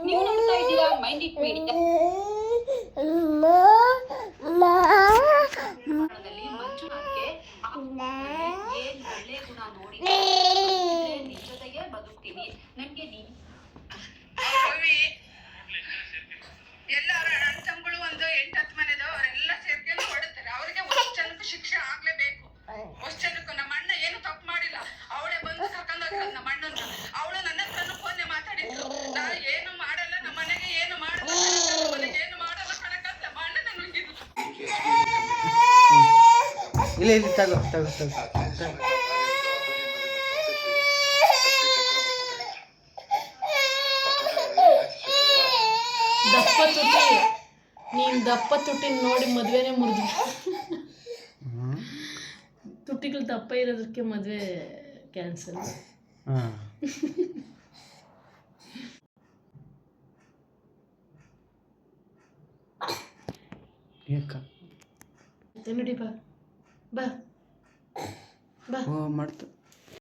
ನೀವು ನೋಡ್ತಾ ಇದ್ದೀರಾ ಮೈಂಡ್ ಇಟ್ ಮೀಡಿಯಾ. ಮಂಜುನಾಥ್ಗೆ ಏನ್ ಒಳ್ಳೆ ಗುಣ ನೋಡಿ ನಿನ್ ಜೊತೆಗೆ ಬದುಕ್ತೀನಿ ನನ್ಗೆ ನೀನ್ ಎಲ್ಲರ ಅಣ್ಣ ತಮ್ಮಗಳು ಒಂದು 8-10 ಮನೆದು ಅವರೆಲ್ಲ ಸೇರ್ಕೊಂಡು ಹೊಡುತ್ತಾರೆ. ಅವರಿಗೆ ಒಂದು ಜನಕ್ಕೂ ಶಿಕ್ಷೆ ಆಗ್ಲೇಬೇಕು. ಒಂದು ಜನಕ್ಕೂ ನಮ್ಮ ಅಣ್ಣ ಏನು ತಪ್ಪು ಮಾಡಿಲ್ಲ. ಅವಳೇ ಬಂದು ಕರ್ಕೊಂಡೋಗಿರೋದು ನಮ್ಮ ಅಣ್ಣನ. ಅವಳು ನನ್ನ ಹತ್ರನೂ ಫೋನ್ನೇ ಮಾತಾಡಿದ್ರು. ನಾ ಏನು ಮಾಡಲ್ಲ, ನಮ್ಮ ಮನೆಗೆ ಏನು ಮಾಡಲ್ಲ, ನಮ್ಮ ಮನೆಗೆ ಏನು ಮಾಡಲ್ಲ ಕಣಕಂತ ನಮ್ಮ ಅಣ್ಣನ ನುಗ್ಗಿದ್ರು. ಇಲ್ಲ ಇಲ್ಲ ತಗೋ ತಗೋ ತಗೋ ದಪ್ಪ ತುಟಿ ನೀನು ದಪ್ಪ ತುಟಿ ನೋಡಿ ಮದುವೆನೇ ಮುರಿದು ತುಟಿಗಳು ದಪ್ಪ ಇರೋದಕ್ಕೆ ಮದುವೆ ಕ್ಯಾನ್ಸಲ್. ಹಾಂ ನೋಡಿ ಬಾ ಬಾ ಬಾ ಓ ಮಾಡ್ತು